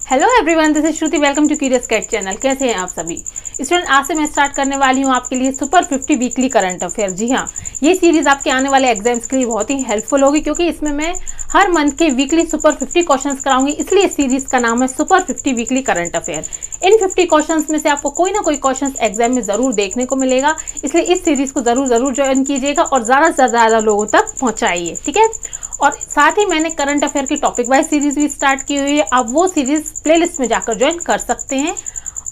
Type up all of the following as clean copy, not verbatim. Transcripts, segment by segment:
Hello everyone, this is Shruti. Welcome to curious cat channel. कैसे हैं आप सभी स्टूडेंट? आज से मैं स्टार्ट करने वाली हूं आपके लिए सुपर 50 वीकली करंट अफेयर। जी हाँ, ये सीरीज आपके आने वाले एग्जाम्स के लिए बहुत ही हेल्पफुल होगी, क्योंकि इसमें मैं हर मंथ के वीकली सुपर 50 क्वेश्चंस कराऊंगी। इसलिए इस सीरीज का नाम है सुपर 50 वीकली करंट अफेयर। इन 50 क्वेश्चंस में से आपको कोई ना कोई क्वेश्चन एग्जाम में जरूर देखने को मिलेगा, इसलिए इस सीरीज को जरूर ज्वाइन कीजिएगा और ज़्यादा से ज़्यादा लोगों तक पहुँचाइए, ठीक है। और साथ ही मैंने करंट अफेयर की टॉपिक वाइज सीरीज भी स्टार्ट की हुई है। आप वो सीरीज प्लेलिस्ट में जाकर ज्वाइन कर सकते हैं।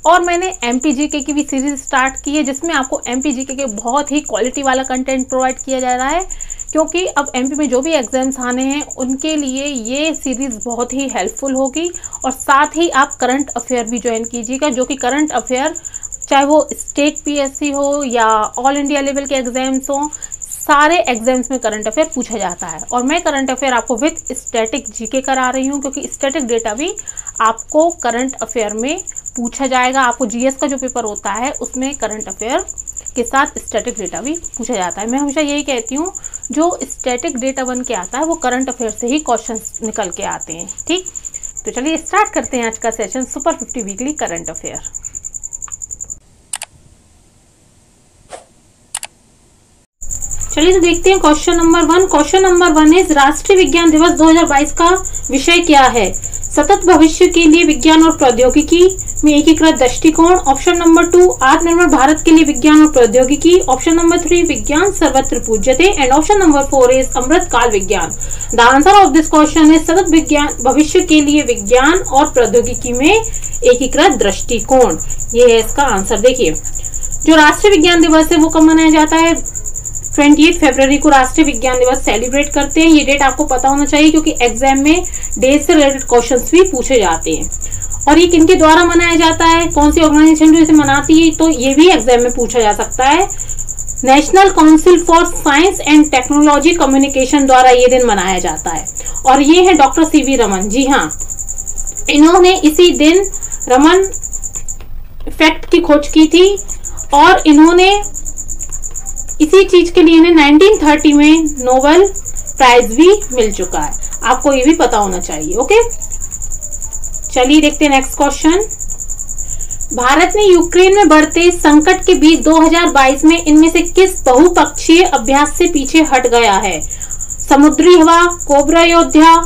और मैंने एमपीजीके की भी सीरीज स्टार्ट की है, जिसमें आपको एमपीजीके के बहुत ही क्वालिटी वाला कंटेंट प्रोवाइड किया जा रहा है, क्योंकि अब एमपी में जो भी एग्जाम्स आने हैं उनके लिए ये सीरीज बहुत ही हेल्पफुल होगी। और साथ ही आप करंट अफेयर भी ज्वाइन कीजिएगा, जो कि करंट अफेयर चाहे वो स्टेट पीएससी हो या ऑल इंडिया लेवल के एग्जाम्स हो, सारे एग्जाम्स में करंट अफेयर पूछा जाता है। और मैं करंट अफेयर आपको विद स्टैटिक जीके करा रही हूँ, क्योंकि स्टैटिक डेटा भी आपको करंट अफेयर में पूछा जाएगा। आपको जीएस का जो पेपर होता है उसमें करंट अफेयर के साथ स्टैटिक डेटा भी पूछा जाता है। मैं हमेशा यही कहती हूँ, जो स्टैटिक डेटा बन के आता है वो करंट अफेयर से ही क्वेश्चन निकल के आते हैं, ठीक। तो चलिए स्टार्ट करते हैं आज का session super 50 weekly current affair. चलिए तो देखते हैं question number 1। Question number 1 is राष्ट्रीय विज्ञान दिवस 2022 का विषय क्या है? सतत भविष्य के लिए विज्ञान और प्रौद्योगिकी में एकीकृत दृष्टिकोण। ऑप्शन नंबर 2 आत्मनिर्भर भारत के लिए विज्ञान और प्रौद्योगिकी। ऑप्शन नंबर 3 विज्ञान सर्वत्र पूज्यते। एंड ऑप्शन नंबर 4 इज अमृत काल विज्ञान। The answer of this question is सतत विज्ञान भविष्य के लिए विज्ञान और प्रौद्योगिकी में एकीकृत दृष्टिकोण। ये है इसका आंसर। देखिए, जो राष्ट्रीय विज्ञान दिवस है वो कब मनाया जाता है? 28 फरवरी को राष्ट्रीय विज्ञान दिवस सेलिब्रेट करते हैं। ये डेट आपको पता होना चाहिए, क्योंकि एग्जाम में डेट से रिलेटेड क्वेश्चंस भी पूछे जाते हैं। और ये किनके द्वारा मनाया जाता है? कौन सी ऑर्गेनाइजेशन जो इसे मनाती है? तो ये भी एग्जाम में पूछा जा सकता है। National council for science and technology communication द्वारा ये दिन मनाया जाता है। और ये है डॉक्टर सीवी रमन। जी हाँ, इन्होंने इसी दिन रमन इफेक्ट की खोज की थी, और इन्होंने इसी चीज के लिए 1930 में नोबेल प्राइज भी मिल चुका है। आपको ये भी पता होना चाहिए, ओके। चलिए देखते हैं नेक्स्ट क्वेश्चन। भारत ने यूक्रेन में बढ़ते संकट के बीच 2022 में इनमें से किस बहुपक्षीय अभ्यास से पीछे हट गया है? समुद्री हवा, कोबरा योद्धा,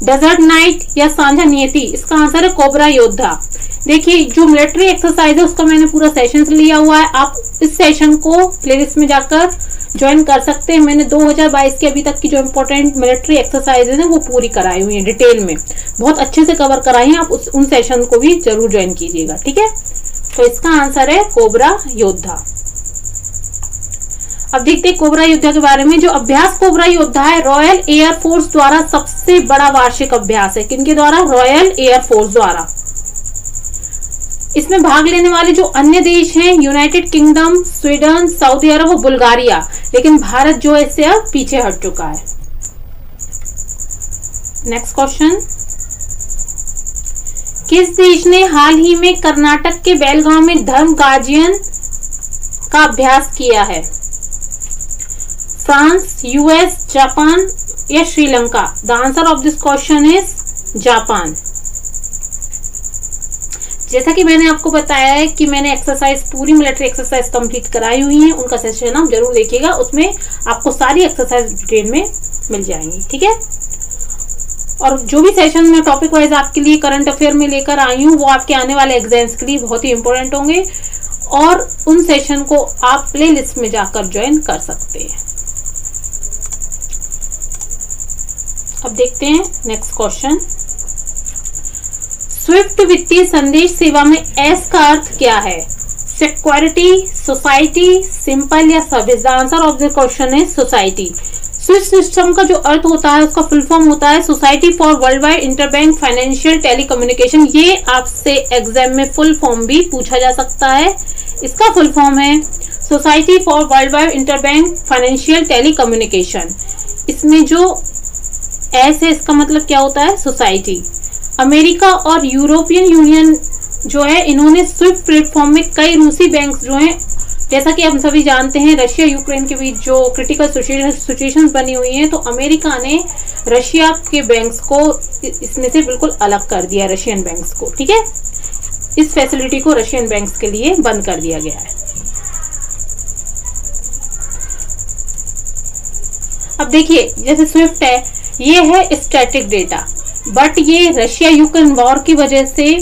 डेजर्ट नाइट या साझा नियति? इसका आंसर है कोबरा योद्धा। देखिए, जो मिलिट्री एक्सरसाइज है उसका मैंने पूरा सेशन लिया हुआ है। आप इस सेशन को प्लेलिस्ट में जाकर ज्वाइन कर सकते हैं। मैंने 2022 के अभी तक की जो इम्पोर्टेंट मिलिट्री एक्सरसाइजेज है वो पूरी कराई हुई है, डिटेल में बहुत अच्छे से कवर कराई है। आप उन सेशन को भी जरूर ज्वाइन कीजिएगा, ठीक है। तो इसका आंसर है कोबरा योद्धा। अब देखते हैं कोबरा योद्धा के बारे में। जो अभ्यास कोबरा योद्धा है, रॉयल एयरफोर्स द्वारा सबसे बड़ा वार्षिक अभ्यास है। किनके द्वारा? रॉयल एयरफोर्स द्वारा। इसमें भाग लेने वाले जो अन्य देश हैं, यूनाइटेड किंगडम, स्वीडन, सऊदी अरब और बुल्गारिया, लेकिन भारत जो है इससे अब पीछे हट चुका है। Next question. किस देश ने हाल ही में कर्नाटक के बेलगांव में धर्म गार्जियन का अभ्यास किया है? फ्रांस, यूएस, जापान या Sri Lanka? The answer of this question is Japan. जैसा कि मैंने आपको बताया है कि मैंने एक्सरसाइज पूरी मिलिट्री एक्सरसाइज कंप्लीट कराई हुई है, उनका सेशन आप जरूर देखिएगा। उसमें आपको सारी एक्सरसाइज डिटेल में मिल जाएंगी, ठीक है। और जो भी सेशन में टॉपिक वाइज आपके लिए करंट अफेयर में लेकर आई हूँ वो आपके आने वाले एग्जाम्स के लिए बहुत ही इंपॉर्टेंट होंगे, और उन सेशन को आप प्ले लिस्ट में जाकर ज्वाइन कर सकते हैं। अब देखते हैं नेक्स्ट क्वेश्चन। स्विफ्ट वित्तीय संदेश सेवा में एस का अर्थ क्या है? सिक्योरिटी, सोसाइटी, सिंपल या service? The answer of the question is society. Swift system का जो अर्थ होता है उसका फुल फॉर्म होता है society for world wide interbank financial telecommunication. ये आपसे एग्जाम में फुल फॉर्म भी पूछा जा सकता है। इसका फुल फॉर्म है society for world wide interbank financial telecommunication. इसमें जो एस है इसका मतलब क्या होता है? सोसाइटी। अमेरिका और यूरोपियन यूनियन जो है, इन्होंने स्विफ्ट प्लेटफॉर्म में कई रूसी बैंक जो हैं, जैसा कि हम सभी जानते हैं रशिया यूक्रेन के बीच जो क्रिटिकल सिचुएशंस बनी हुई हैं, तो अमेरिका ने रशिया के बैंक्स को इसमें से बिल्कुल अलग कर दिया, रशियन बैंक्स को, ठीक है। इस फैसिलिटी को रशियन बैंक्स के लिए बंद कर दिया गया है। अब देखिए जैसे स्विफ्ट है, ये है स्टैटिक डेटा, बट ये रशिया यूक्रेन वॉर की वजह से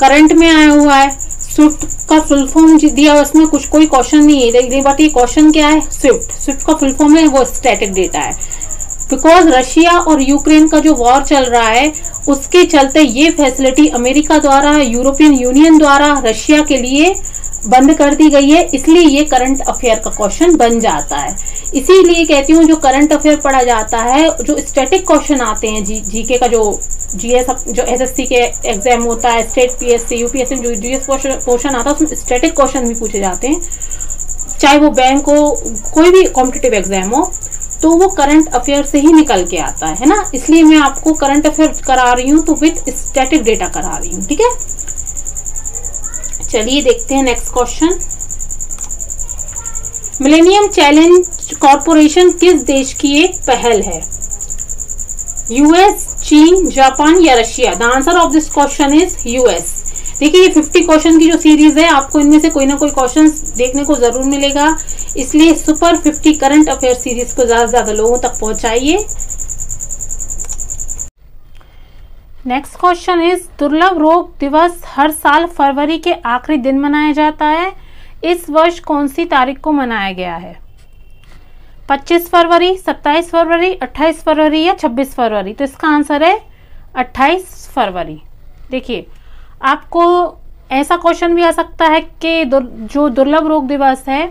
करंट में आया हुआ है। स्विफ्ट का फुल फॉर्म दिया हुआ, इसमें कुछ कोई क्वेश्चन नहीं है, बट ये क्वेश्चन क्या है, स्विफ्ट का फुल फॉर्म है वो स्टैटिक डेटा है। बिकॉज रशिया और यूक्रेन का जो वॉर चल रहा है उसके चलते ये फैसिलिटी अमेरिका द्वारा, यूरोपियन यूनियन द्वारा रशिया के लिए बंद कर दी गई है, इसलिए ये करंट अफेयर का क्वेश्चन बन जाता है। इसीलिए कहती हूँ जो करंट अफेयर पढ़ा जाता है, जो स्टैटिक क्वेश्चन आते हैं जीके का, जो जीएस जो एसएससी के एग्जाम होता है, स्टेट पीएससी यूपीएससी जो जीएस पोर्शन आता है उसमें स्टैटिक क्वेश्चन भी पूछे जाते हैं, चाहे वो बैंक हो, कोई भी कॉम्पिटिटिव एग्जाम हो, तो वो करंट अफेयर से ही निकल के आता है ना। इसलिए मैं आपको करंट अफेयर करा रही हूँ तो विद स्टैटिक डेटा करा रही हूँ, ठीक है। चलिए देखते हैं next question. Millennium challenge corporation किस देश की एक पहल है? यूएस, चीन, जापान या Russia? The answer of this question is US. देखिए ये 50 क्वेश्चन की जो सीरीज है, आपको इनमें से कोई ना कोई क्वेश्चन देखने को जरूर मिलेगा, इसलिए सुपर 50 करंट अफेयर सीरीज को ज्यादा से ज्यादा लोगों तक पहुंचाइए। नेक्स्ट क्वेश्चन इज दुर्लभ रोग दिवस हर साल फरवरी के आखिरी दिन मनाया जाता है, इस वर्ष कौन सी तारीख को मनाया गया है? 25 फरवरी, 27 फरवरी, 28 फरवरी या 26 फरवरी? तो इसका आंसर है 28 फरवरी। देखिए आपको ऐसा क्वेश्चन भी आ सकता है कि जो दुर्लभ रोग दिवस है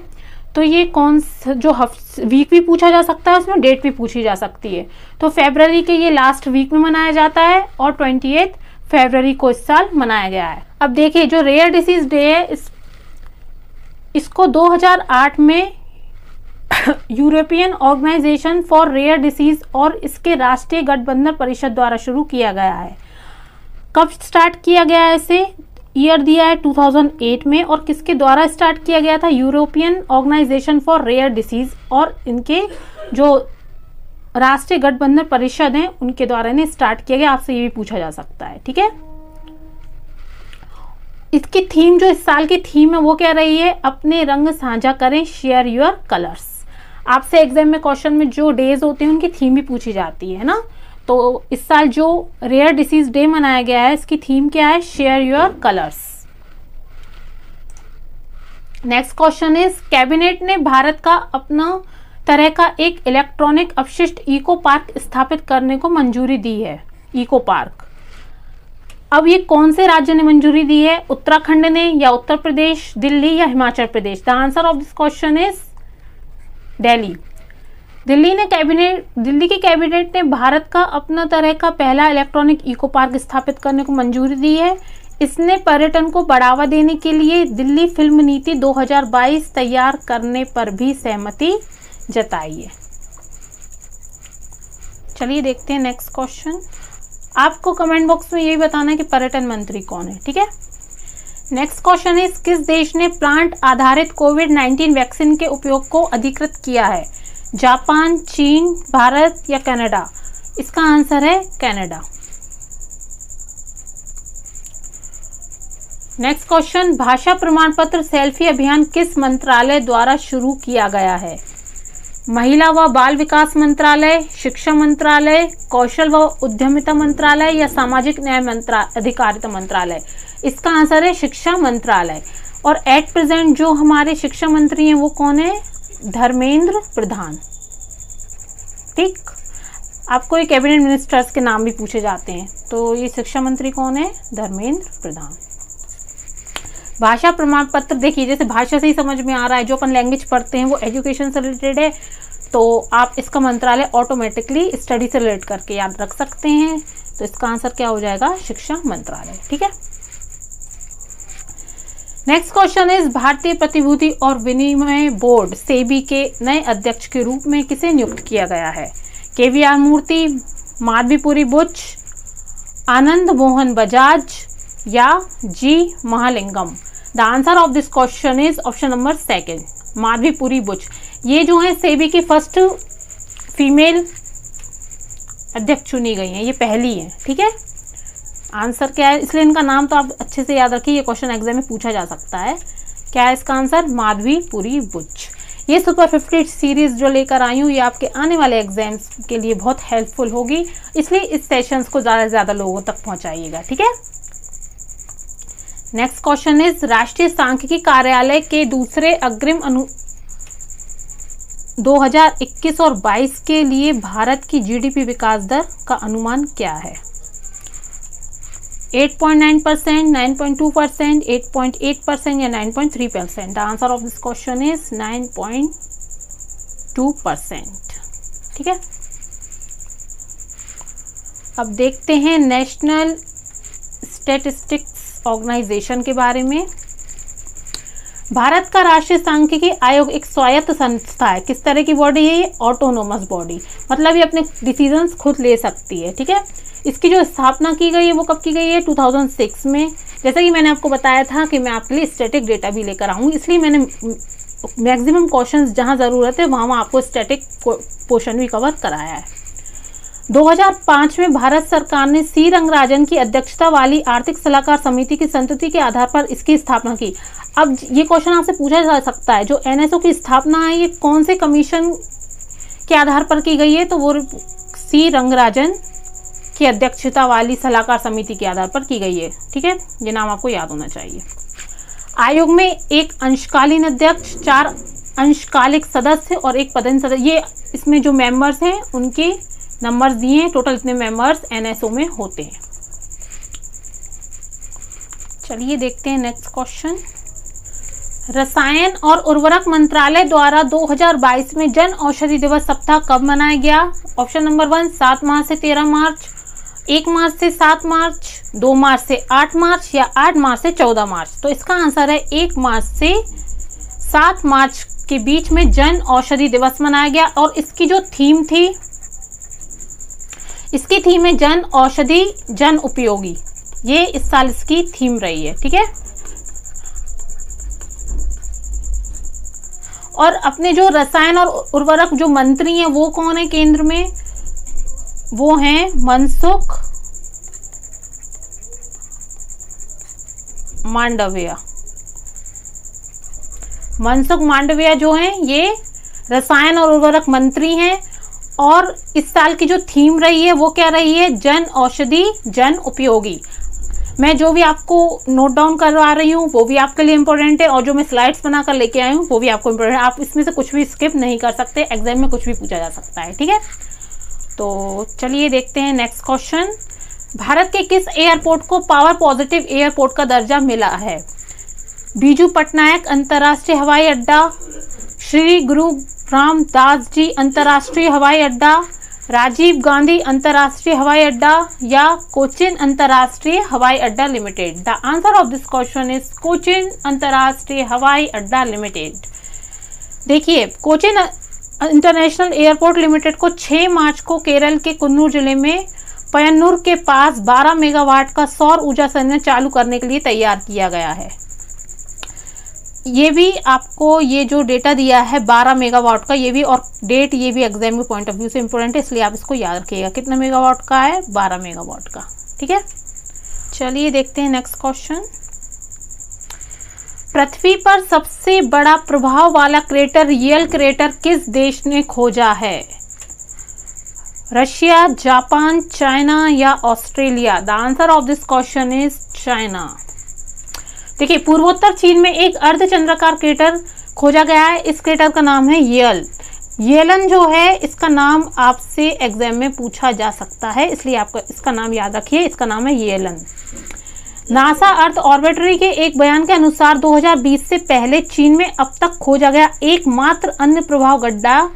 तो ये कौन जो वीक भी पूछा जा सकता है, उसमें डेट भी पूछी जा सकती है। तो फरवरी के ये लास्ट वीक में मनाया जाता है और 28 फरवरी को इस साल मनाया गया है। अब देखिए जो रेयर डिसीज डे है इसको 2008 में European Organisation for Rare Disease और इसके राष्ट्रीय गठबंधन परिषद द्वारा शुरू किया गया है। कब स्टार्ट किया गया है इसे? ईयर दिया है 2008 में, और किसके द्वारा स्टार्ट किया गया था? European Organisation for Rare Disease और इनके जो राष्ट्रीय गठबंधन परिषद हैं उनके द्वारा इन्हें स्टार्ट किया गया। आपसे ये भी पूछा जा सकता है, ठीक है। इसकी थीम, जो इस साल की थीम है वो क्या रही है? अपने रंग साझा करें, शेयर योर कलर्स। आपसे एग्जाम में क्वेश्चन में जो डेज होते हैं उनकी थीम भी पूछी जाती है ना। तो इस साल जो रेयर डिसीज डे मनाया गया है इसकी थीम क्या है? Share your colours. Next question is cabinet ने भारत का अपना तरह का एक इलेक्ट्रॉनिक अपशिष्ट इको पार्क स्थापित करने को मंजूरी दी है। इको पार्क, अब ये कौन से राज्य ने मंजूरी दी है? उत्तराखंड ने, या उत्तर प्रदेश, दिल्ली या Himachal Pradesh? The answer of this question is Delhi. Delhi की कैबिनेट ने भारत का अपना तरह का पहला इलेक्ट्रॉनिक इको पार्क स्थापित करने को मंजूरी दी है। इसने पर्यटन को बढ़ावा देने के लिए दिल्ली फिल्म नीति 2022 तैयार करने पर भी सहमति जताई है। चलिए देखते हैं नेक्स्ट क्वेश्चन। आपको कमेंट बॉक्स में यही बताना है कि पर्यटन मंत्री कौन है, ठीक है। नेक्स्ट क्वेश्चन इज किस देश ने प्लांट आधारित कोविड-19 वैक्सीन के उपयोग को अधिकृत किया है? जापान, चीन, भारत या कनाडा? इसका आंसर है कनाडा। नेक्स्ट क्वेश्चन, भाषा प्रमाण पत्र सेल्फी अभियान किस मंत्रालय द्वारा शुरू किया गया है? महिला व बाल विकास मंत्रालय, शिक्षा मंत्रालय, कौशल व उद्यमिता मंत्रालय या सामाजिक न्याय अधिकारिता मंत्रालय? इसका आंसर है शिक्षा मंत्रालय। और एट प्रेजेंट जो हमारे शिक्षा मंत्री हैं वो कौन है? धर्मेंद्र प्रधान। ठीक, आपको ये कैबिनेट मिनिस्टर्स के नाम भी पूछे जाते हैं, तो ये शिक्षा मंत्री कौन है? धर्मेंद्र प्रधान। भाषा प्रमाण पत्र, देखिए जैसे भाषा से ही समझ में आ रहा है, जो अपन लैंग्वेज पढ़ते हैं वो एजुकेशन से रिलेटेड है, तो आप इसका मंत्रालय ऑटोमेटिकली स्टडी से रिलेट करके याद रख सकते हैं। तो इसका आंसर क्या हो जाएगा? शिक्षा मंत्रालय, ठीक है। नेक्स्ट क्वेश्चन इज भारतीय प्रतिभूति और विनिमय बोर्ड सेबी के नए अध्यक्ष के रूप में किसे नियुक्त किया गया है? केवीआर मूर्ति, माधवीपुरी बुच, आनंद मोहन बजाज या G Mahalingam? The answer of this question is option number 2, Madhabipuri Buch. ये जो है सेबी की फर्स्ट फीमेल अध्यक्ष चुनी गई हैं, ये पहली है। ठीक है, आंसर क्या है, इसलिए इनका नाम तो आप अच्छे से याद रखिए, ये क्वेश्चन एग्जाम में पूछा जा सकता है। क्या है इसका आंसर, माधवीपुरी बुच। ये सुपर 50 सीरीज जो लेकर आई हूँ, ये आपके आने वाले एग्जाम्स के लिए बहुत हेल्पफुल होगी, इसलिए इस सेशंस को ज़्यादा से ज़्यादा लोगों तक पहुँचाइएगा। ठीक है, नेक्स्ट क्वेश्चन इज, राष्ट्रीय सांख्यिकी कार्यालय के दूसरे अग्रिम 2021 और 22 के लिए भारत की जीडीपी विकास दर का अनुमान क्या है? 8.9%, 9.2%, 8.8% या 9.3%? The answer of this question is 9.2%। ठीक है, अब देखते हैं नेशनल स्टैटिस्टिक्स ऑर्गेनाइजेशन के बारे में। भारत का राष्ट्रीय सांख्यिकी आयोग एक स्वायत्त संस्था है। किस तरह की बॉडी है ये? ऑटोनोमस बॉडी, मतलब ये अपने डिसीजंस खुद ले सकती है। ठीक है, इसकी जो स्थापना की गई है वो कब की गई है? 2006 में। जैसा कि मैंने आपको बताया था कि मैं आपके लिए स्टैटिक डेटा भी लेकर आऊँगी, इसलिए मैंने मैक्सिमम क्वेश्चंस जहाँ ज़रूरत है वहाँ आपको स्टैटिक पोर्शन भी कवर कराया है। 2005 में भारत सरकार ने सी रंगराजन की अध्यक्षता वाली आर्थिक सलाहकार समिति की संतुति के आधार पर इसकी स्थापना की। अब ये क्वेश्चन आपसे पूछा जा सकता है, जो एनएसओ की स्थापना है ये कौन से कमीशन के आधार पर की गई है? तो वो सी रंगराजन की अध्यक्षता वाली सलाहकार समिति के आधार पर की गई है। ठीक है, ये नाम आपको याद होना चाहिए। आयोग में एक अंशकालीन अध्यक्ष, 4 अंशकालिक सदस्य और एक पदेन सदस्य, ये इसमें जो मेंबर्स हैं उनके नंबर्स दिए हैं, टोटल इतने मेंबर्स एनएसओ में होते हैं। चलिए देखते हैं नेक्स्ट क्वेश्चन। रसायन और उर्वरक मंत्रालय द्वारा 2022 में जन औषधि दिवस सप्ताह कब मनाया गया? ऑप्शन नंबर 1 7 मार्च से 13 मार्च, 1 मार्च से 7 मार्च, 2 मार्च से 8 मार्च या 8 मार्च से 14 मार्च? तो इसका आंसर है 1 मार्च से 7 मार्च के बीच में जन औषधि दिवस मनाया गया। और इसकी जो थीम थी, इसकी थीम है जन औषधि जन उपयोगी, ये इस साल इसकी थीम रही है। ठीक है, और अपने जो रसायन और उर्वरक जो मंत्री हैं वो कौन है केंद्र में? वो हैं मनसुख मांडविया। मनसुख मांडविया जो हैं ये रसायन और उर्वरक मंत्री हैं, और इस साल की जो थीम रही है वो क्या रही है? जन औषधि जन उपयोगी। मैं जो भी आपको नोट डाउन करवा रही हूँ वो भी आपके लिए इम्पोर्टेंट है, और जो मैं स्लाइड्स बनाकर लेके आई हूँ वो भी आपको इम्पोर्टेंट है। आप इसमें से कुछ भी स्किप नहीं कर सकते, एग्जाम में कुछ भी पूछा जा सकता है। ठीक है, तो चलिए देखते हैं नेक्स्ट क्वेश्चन। भारत के किस एयरपोर्ट को पावर पॉजिटिव एयरपोर्ट का दर्जा मिला है? बीजू पटनायक अंतर्राष्ट्रीय हवाई अड्डा, श्री गुरु रामदास जी अंतर्राष्ट्रीय हवाई अड्डा, राजीव गांधी अंतर्राष्ट्रीय हवाई अड्डा या कोचिन अंतर्राष्ट्रीय हवाई अड्डा limited? The answer of this question is Cochin अंतर्राष्ट्रीय हवाई अड्डा लिमिटेड। देखिए, कोचिन इंटरनेशनल एयरपोर्ट लिमिटेड को 6 मार्च को केरल के कुन्नूर जिले में पयन्नूर के पास 12 मेगावाट का सौर ऊर्जा संयंत्र चालू करने के लिए तैयार किया गया है। ये भी आपको ये जो डेटा दिया है 12 मेगावाट का, ये भी और डेट ये भी एग्जाम के पॉइंट ऑफ व्यू से इंपॉर्टेंट है, इसलिए आप इसको याद रखिएगा। कितने मेगावाट का है? 12 मेगावाट का। ठीक है, चलिए देखते हैं नेक्स्ट क्वेश्चन। पृथ्वी पर सबसे बड़ा प्रभाव वाला क्रेटर रियल क्रेटर किस देश ने खोजा है? रशिया, जापान, चाइना या Australia? The answer of this question is China. देखिए, पूर्वोत्तर चीन में एक अर्धचंद्राकार क्रेटर खोजा गया है। इस क्रेटर का नाम है येल। येलन जो है इसका नाम आपसे एग्जाम में पूछा जा सकता है, इसलिए आपको इसका नाम याद रखिए, इसका नाम है येलन। नासा अर्थ ऑर्बिटरी के एक बयान के अनुसार 2020 से पहले चीन में अब तक खोजा गया एकमात्र अन्य प्रभाव गड्ढा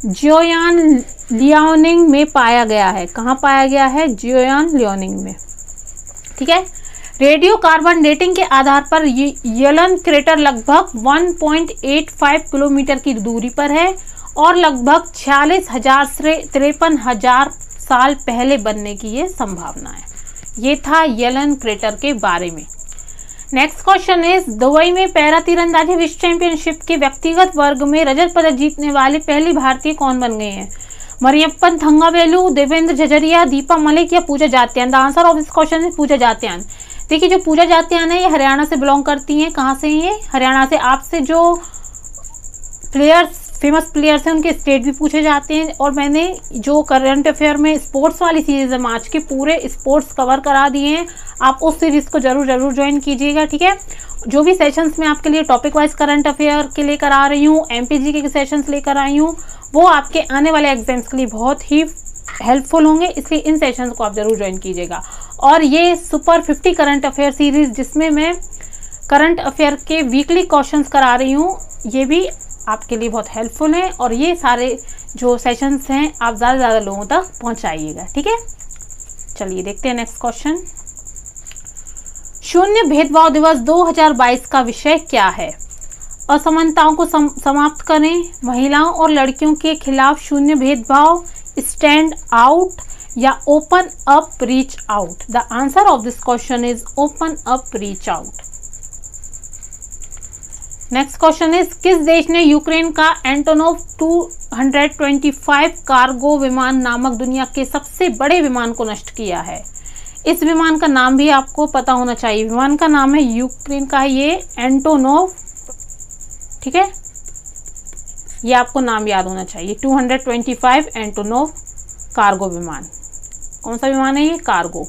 जियोयान लियाओनिंग में पाया गया है। कहाँ पाया गया है? जियोयान लियाओनिंग में। ठीक है, रेडियो कार्बन डेटिंग के आधार पर येलन क्रेटर लगभग 1.85 किलोमीटर की दूरी पर है और लगभग 46,000 से 53,000 साल पहले बनने की ये संभावना है। ये था येलन क्रेटर के बारे में। नेक्स्ट क्वेश्चन इज, दुबई में पैरा तीरंदाजी विश्व चैंपियनशिप के व्यक्तिगत वर्ग में रजत पदक जीतने वाले पहली भारतीय कौन बन गए हैं? मरियप्पन थंगावेलु, देवेंद्र झझरिया, दीपा मलिक या Pooja Jatyan? The answer of this question is Pooja Jatyan. देखिए जो पूजा जात्यान है ये हरियाणा से बिलोंग करती हैं। कहाँ से? ये हरियाणा से। आपसे जो प्लेयर्स, फेमस प्लेयर्स हैं, उनके स्टेट भी पूछे जाते हैं। और मैंने जो करंट अफेयर में स्पोर्ट्स वाली सीरीज है मार्च के, पूरे स्पोर्ट्स कवर करा दिए हैं। आप उस सीरीज को जरूर ज्वाइन कीजिएगा, ठीक है। जो भी सेशंस मैं आपके लिए टॉपिक वाइज करंट अफेयर के लेकर आ रही हूँ, एमपीजी के सेशंस लेकर आई हूँ, वो आपके आने वाले एग्जाम्स के लिए बहुत ही हेल्पफुल होंगे, इसलिए इन सेशंस को आप जरूर ज्वाइन कीजिएगा। और ये सुपर 50 करंट अफेयर सीरीज जिसमें मैं करंट अफेयर के वीकली क्वेश्चंस करा रही हूँ, ये भी आपके लिए बहुत हेल्पफुल हैं। और ये सारे जो सेशंस हैं आप ज़्यादा से ज़्यादा लोगों तक पहुँचाइएगा, ठीक है। चलिए देखते हैं नेक्स्ट क्वेश्चन। शून्य भेदभाव दिवस 2022 का विषय क्या है? असमानताओं को समाप्त करें, महिलाओं और लड़कियों के खिलाफ शून्य भेदभाव, स्टैंड आउट या open up reach out? The answer of this question is open up reach out. Next question is किस देश ने यूक्रेन का एंटोनोव 225 कार्गो विमान नामक दुनिया के सबसे बड़े विमान को नष्ट किया है? इस विमान का नाम भी आपको पता होना चाहिए। विमान का नाम है यूक्रेन का है ये एंटोनोव, ठीक है, ये आपको नाम याद होना चाहिए। 225 एंटोनोव कार्गो विमान। कौन सा विमान है ये? कार्गो।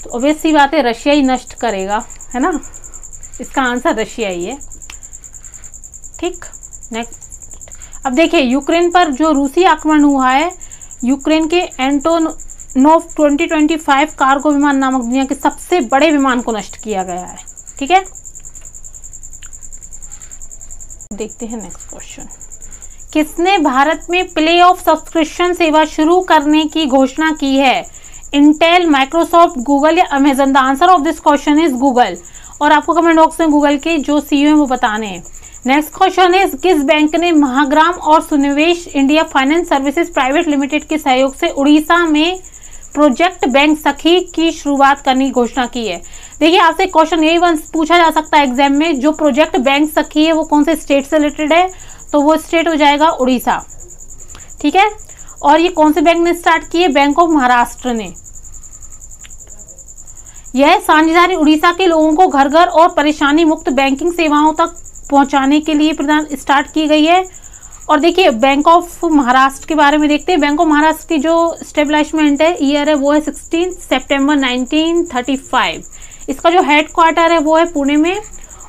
तो ऑब्वियस सी बात है रशिया ही नष्ट करेगा, है ना। इसका आंसर रशिया ही है, ठीक। नेक्स्ट, अब देखिए यूक्रेन पर जो रूसी आक्रमण हुआ है, यूक्रेन के एंटोनोव 2025 कार्गो विमान नामक दुनिया के सबसे बड़े विमान को नष्ट किया गया है, ठीक है। देखते हैं नेक्स्ट क्वेश्चन। किसने भारत में प्ले ऑफ सब्सक्रिप्शन सेवा शुरू करने की घोषणा की है? इंटेल, माइक्रोसॉफ्ट, गूगल या Amazon? The answer of this question is Google. और आपको कमेंट बॉक्स में गूगल के जो सीईओ हैं वो बताने हैं। नेक्स्ट क्वेश्चन इज किस बैंक ने महाग्राम और Sunivesh India finance services private limited के सहयोग से उड़ीसा में प्रोजेक्ट बैंक सखी की शुरुआत करने की घोषणा की है? देखिए आपसे क्वेश्चन यही पूछा जा सकता है एग्जाम में, जो प्रोजेक्ट बैंक सखी है वो कौन से स्टेट से रिलेटेड है? तो वो स्टेट हो जाएगा उड़ीसा, ठीक है। और ये कौन से बैंक ने स्टार्ट की है? बैंक ऑफ महाराष्ट्र ने। यह साझेदारी उड़ीसा के लोगों को घर घर और परेशानी मुक्त बैंकिंग सेवाओं तक पहुंचाने के लिए स्टार्ट की गई है। और देखिए बैंक ऑफ महाराष्ट्र के बारे में देखते हैं। बैंक ऑफ महाराष्ट्र की जो स्टेब्लिशमेंट है ईयर है वो है 16 सितंबर 1935। इसका जो हेड क्वार्टर है वो है पुणे में।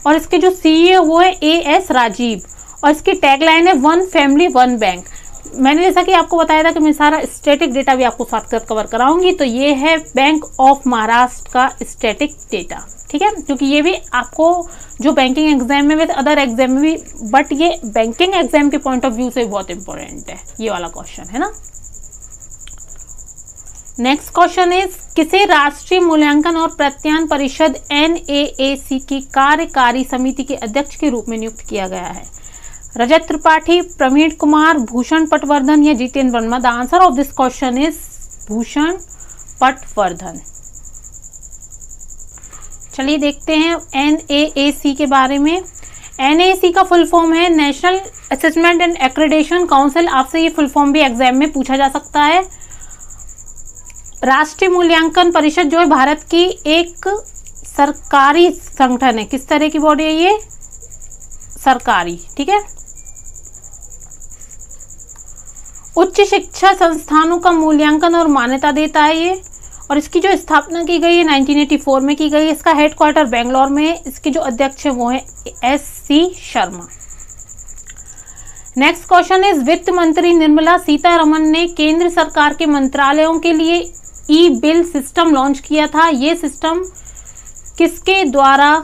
और इसके जो सीईओ वो है एएस राजीव। और इसकी टैगलाइन है वन फैमिली वन बैंक। मैंने जैसा कि आपको बताया था कि मैं सारा स्टैटिक डेटा भी आपको साथ साथ कवर कराऊंगी। तो ये है बैंक ऑफ महाराष्ट्र का स्टैटिक डेटा, ठीक है। क्योंकि ये भी आपको जो बैंकिंग एग्जाम में वैसे अदर एग्जाम में भी, बट ये बैंकिंग एग्जाम के पॉइंट ऑफ व्यू से बहुत इंपॉर्टेंट है ये वाला क्वेश्चन, है ना। नेक्स्ट क्वेश्चन इज किसे राष्ट्रीय मूल्यांकन और प्रत्यायन परिषद NAAC की कार्यकारी समिति के अध्यक्ष के रूप में नियुक्त किया गया है? रजत त्रिपाठी, प्रवीण कुमार, भूषण पटवर्धन या Jitendra Verma? The answer of this question is Bhushan Patwardhan. चलिए देखते हैं NAAC के बारे में। NAAC का फुल फॉर्म है national assessment and accreditation council. आपसे ये फुल फॉर्म भी एग्जाम में पूछा जा सकता है। राष्ट्रीय मूल्यांकन परिषद जो है भारत की एक सरकारी संगठन है। किस तरह की बॉडी है ये? सरकारी, ठीक है। उच्च शिक्षा संस्थानों का मूल्यांकन और मान्यता देता है ये। और इसकी जो स्थापना की गई है 1984 में की गई है। इसका हेडक्वार्टर बेंगलोर में है। इसके जो अध्यक्ष है वो है SC Sharma. Next question is वित्त मंत्री निर्मला सीतारमण ने केंद्र सरकार के मंत्रालयों के लिए ई-बिल सिस्टम लॉन्च किया था। ये सिस्टम किसके द्वारा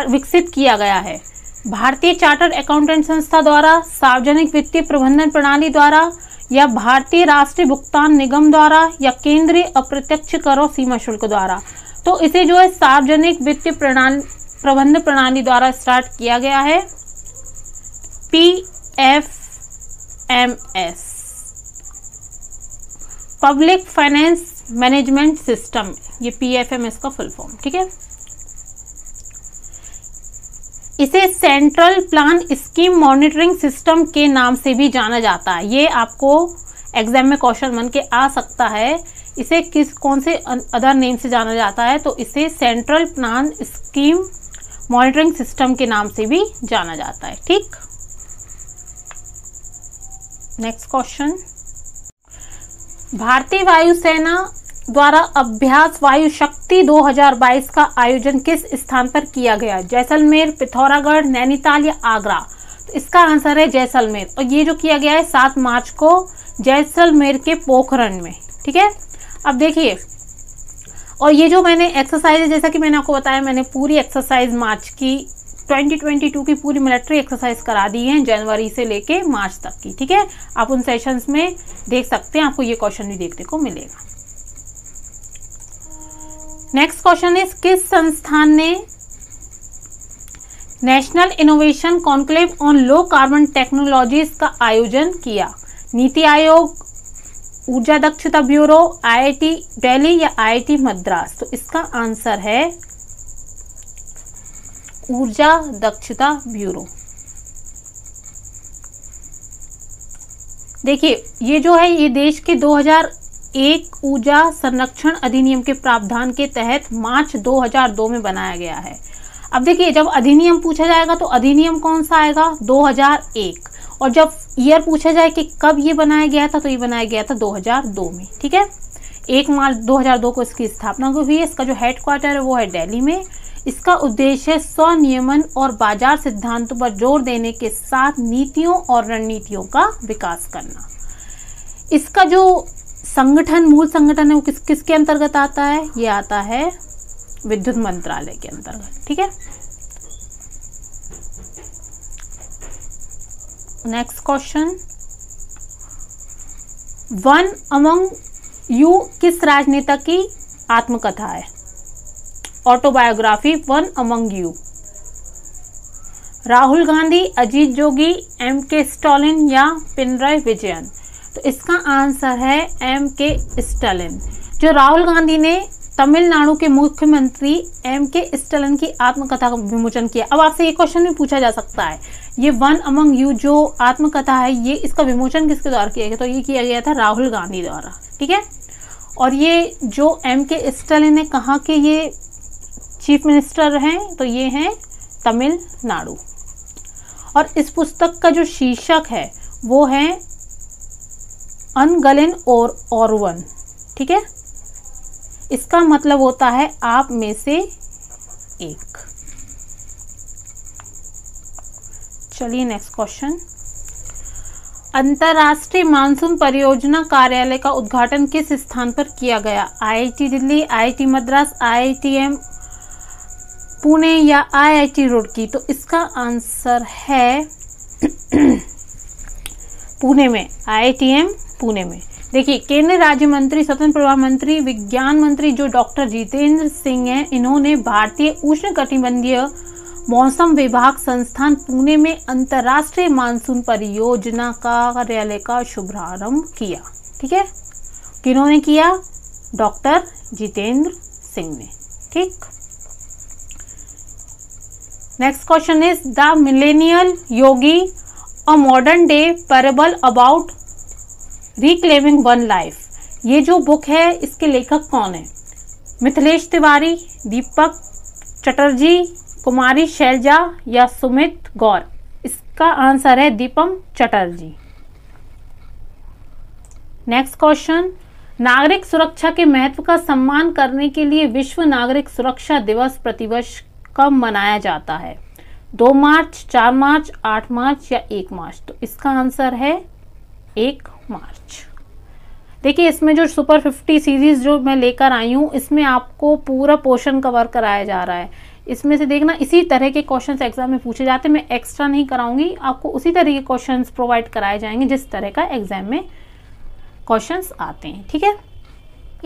विकसित किया गया है? भारतीय चार्टर्ड अकाउंटेंट संस्था द्वारा, सार्वजनिक वित्तीय प्रबंधन प्रणाली द्वारा या भारतीय राष्ट्रीय भुगतान निगम द्वारा या केंद्रीय अप्रत्यक्ष कर और सीमा शुल्क द्वारा? तो इसे जो है सार्वजनिक वित्तीय प्रबंधन प्रणाली द्वारा स्टार्ट किया गया है। PFMS, public finance management system, ये PFMS का फुल फॉर्म, ठीक है। इसे central plan scheme monitoring system के नाम से भी जाना जाता है। ये आपको एग्जाम में क्वेश्चन बन के आ सकता है, इसे कौन से अदर नेम से जाना जाता है, तो इसे central plan scheme monitoring system के नाम से भी जाना जाता है। ठीक, नेक्स्ट क्वेश्चन, भारतीय वायुसेना द्वारा अभ्यास वायु शक्ति 2022 का आयोजन किस स्थान पर किया गया? जैसलमेर, पिथौरागढ़, नैनीताल या आगरा? तो इसका आंसर है जैसलमेर, और ये जो किया गया है 7 मार्च को जैसलमेर के पोखरण में। ठीक है, अब देखिए, और ये जो मैंने एक्सरसाइज है, जैसा कि मैंने आपको बताया, मैंने पूरी एक्सरसाइज मार्च की 2022 की पूरी मिलिट्री एक्सरसाइज करा दी है, जनवरी से लेके मार्च तक की। ठीक है, आप उन सेशंस में देख सकते हैं, आपको ये क्वेश्चन भी देखने को मिलेगा। नेक्स्ट क्वेश्चन इज, किस संस्थान ने national innovation conclave on low carbon technologies का आयोजन किया? नीति आयोग, ऊर्जा दक्षता ब्यूरो, आईआईटी दिल्ली या आईआईटी मद्रास? तो इसका आंसर है ऊर्जा दक्षता ब्यूरो। देखिए, ये जो है ये देश के 2001 ऊर्जा संरक्षण अधिनियम के प्रावधान के तहत मार्च 2002 में बनाया गया है। अब देखिए, जब अधिनियम पूछा जाएगा तो अधिनियम कौन सा आएगा? 2001, और जब ईयर पूछा जाए कि कब ये बनाया गया था, तो ये बनाया गया था 2002 में। ठीक है, 1 मार्च 2002 को इसकी स्थापना हुई है। इसका जो हेडक्वार्टर है वो है दिल्ली में। इसका उद्देश्य स्वनियमन और बाजार सिद्धांतों पर जोर देने के साथ नीतियों और रणनीतियों का विकास करना। इसका जो संगठन, मूल संगठन है, वो किसके अंतर्गत आता है? ये आता है विद्युत मंत्रालय के अंतर्गत। ठीक है, next question, one among you किस राजनेता की आत्मकथा है? Autobiography, one among you. Rahul Gandhi, Ajit Jogi, MK. Stalin या पिनराई विजयन? तो इसका आंसर है एम.के. स्टालिन। जो राहुल गांधी ने तमिलनाडु के मुख्यमंत्री एम.के. स्टालिन की आत्मकथा का विमोचन किया। अब आपसे ये क्वेश्चन भी पूछा जा सकता है, ये वन अमंग यू जो आत्मकथा है, ये इसका विमोचन किसके द्वारा किया गया? तो ये किया गया था राहुल गांधी द्वारा। ठीक है, और ये जो एम.के. स्टालिन ने कहा कि ये चीफ मिनिस्टर हैं, तो ये हैं तमिलनाडु। और इस पुस्तक का जो शीर्षक है वो है अनगलिन और ओरवन। ठीक है, इसका मतलब होता है आप में से एक। चलिए नेक्स्ट क्वेश्चन, अंतरराष्ट्रीय मानसून परियोजना कार्यालय का उद्घाटन किस स्थान पर किया गया? IIT Delhi, IIT Madras, IITM Pune या आईआईटी रुड़की? तो इसका आंसर है पुणे में, आईआईटीएम पुणे में। देखिए, केंद्रीय राज्य मंत्री, स्वतंत्र प्रभार मंत्री, विज्ञान मंत्री जो डॉक्टर जितेंद्र सिंह हैं, इन्होंने भारतीय उष्णकटिबंधीय मौसम विभाग संस्थान पुणे में अंतर्राष्ट्रीय मानसून परियोजना कार्यालय का शुभारंभ किया। ठीक है, किन्होंने किया? डॉक्टर जितेंद्र सिंह ने। ठीक, next question is, the millennial Yogi a modern day parable about reclaiming one life. ये जो बुक है इसके लेखक कौन है? मिथिलेश तिवारी, दीपक चटर्जी, कुमारी शैलजा या सुमित गौर? इसका आंसर है दीपम चटर्जी। नेक्स्ट क्वेश्चन, नागरिक सुरक्षा के महत्व का सम्मान करने के लिए विश्व नागरिक सुरक्षा दिवस प्रतिवर्ष कब मनाया जाता है? 2 मार्च, 4 मार्च, 8 मार्च या 1 मार्च? तो इसका आंसर है 1 मार्च। देखिए, इसमें जो सुपर 50 सीरीज जो मैं लेकर आई हूँ, इसमें आपको पूरा पोर्शन कवर कराया जा रहा है। इसमें से देखना, इसी तरह के क्वेश्चंस एग्जाम में पूछे जाते हैं। मैं एक्स्ट्रा नहीं कराऊंगी, आपको उसी तरह के क्वेश्चंस प्रोवाइड कराए जाएंगे जिस तरह का एग्जाम में क्वेश्चंस आते हैं। ठीक है,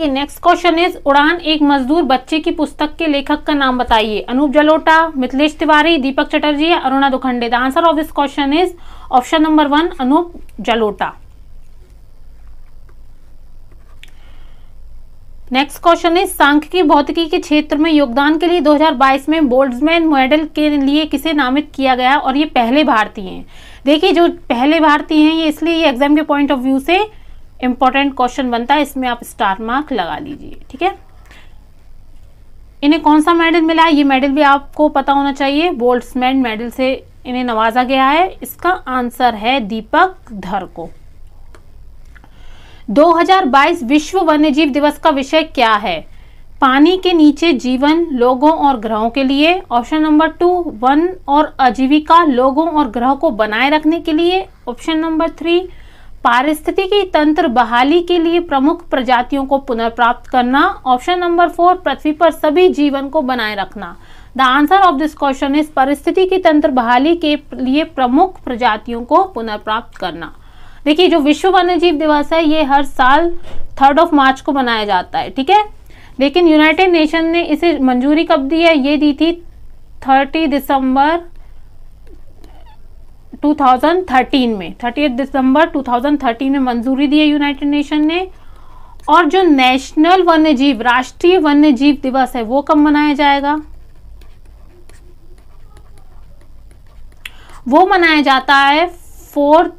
ये नेक्स्ट क्वेश्चन इज, उड़ान एक मजदूर बच्चे की पुस्तक के लेखक का नाम बताइए। अनूप जलोटा, मिथिलेश तिवारी, दीपक चटर्जी या Aruna Dukhande? The answer of this question is option number 1, Anup Jalota. Next question is, सांख्यिकी भौतिकी के क्षेत्र में योगदान के लिए 2022 में बोल्ट्जमैन मेडल के लिए किसे नामित किया गया और ये पहले भारतीय हैं? देखिए, जो पहले भारतीय हैं ये इसलिए ये एग्जाम के पॉइंट ऑफ व्यू से इंपॉर्टेंट क्वेश्चन बनता है, इसमें आप स्टार मार्क लगा लीजिए। ठीक है, इन्हें कौन सा मेडल मिला है, ये मेडल भी आपको पता होना चाहिए, बोल्ट्जमैन मेडल से इन्हें नवाजा गया है। इसका आंसर है दीपक धर को। 2022 विश्व वन्यजीव दिवस का विषय क्या है? पानी के नीचे जीवन लोगों और ग्रहों के लिए। ऑप्शन नंबर 2 वन और आजीविका लोगों और ग्रहों को बनाए रखने के लिए। ऑप्शन नंबर 3 पारिस्थितिकी तंत्र बहाली के लिए प्रमुख प्रजातियों को पुनर्प्राप्त करना। ऑप्शन नंबर 4 पृथ्वी पर सभी जीवन को बनाए रखना। The answer of this question is पारिस्थितिकी तंत्र बहाली के लिए प्रमुख प्रजातियों को पुनर्प्राप्त करना। देखिए, जो विश्व वन्यजीव दिवस है ये हर साल 3 मार्च को मनाया जाता है। ठीक है, लेकिन यूनाइटेड नेशन ने इसे मंजूरी कब दी है? ये दी थी 30 दिसंबर 2013 में, 30 दिसंबर 2013 में मंजूरी दी है यूनाइटेड नेशन ने। और जो नेशनल वन्यजीव, राष्ट्रीय वन्यजीव दिवस है वो कब मनाया जाएगा? वो मनाया जाता है 4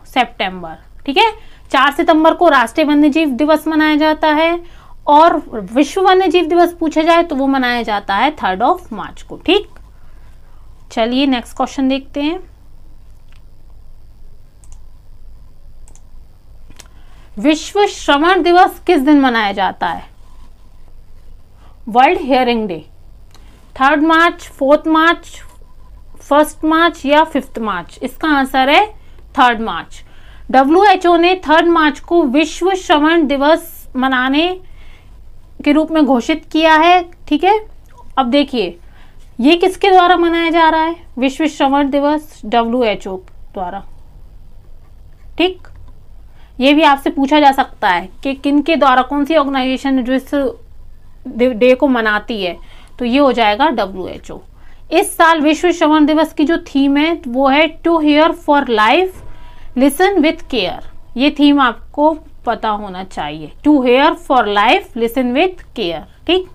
सितंबर। ठीक है, 4 सितंबर को राष्ट्रीय वन्यजीव दिवस मनाया जाता है और विश्व वन्यजीव दिवस पूछा जाए तो वो मनाया जाता है 3 मार्च को। ठीक, चलिए नेक्स्ट क्वेश्चन देखते हैं। विश्व श्रवण दिवस किस दिन मनाया जाता है? World hearing day. 3 मार्च, 4 मार्च, 1 मार्च या 5 मार्च? इसका आंसर है 3 मार्च। WHO ने 3 मार्च को विश्व श्रवण दिवस मनाने के रूप में घोषित किया है। ठीक है, अब देखिए ये किसके द्वारा मनाया जा रहा है? विश्व श्रवण दिवस WHO द्वारा। ठीक, ये भी आपसे पूछा जा सकता है कि किन के द्वारा, कौन सी ऑर्गेनाइजेशन जो इस डे को मनाती है, तो ये हो जाएगा WHO। इस साल विश्व श्रवण दिवस की जो थीम है वो है to hear for life listen with care. ये थीम आपको पता होना चाहिए, to hear for life listen with care. ठीक,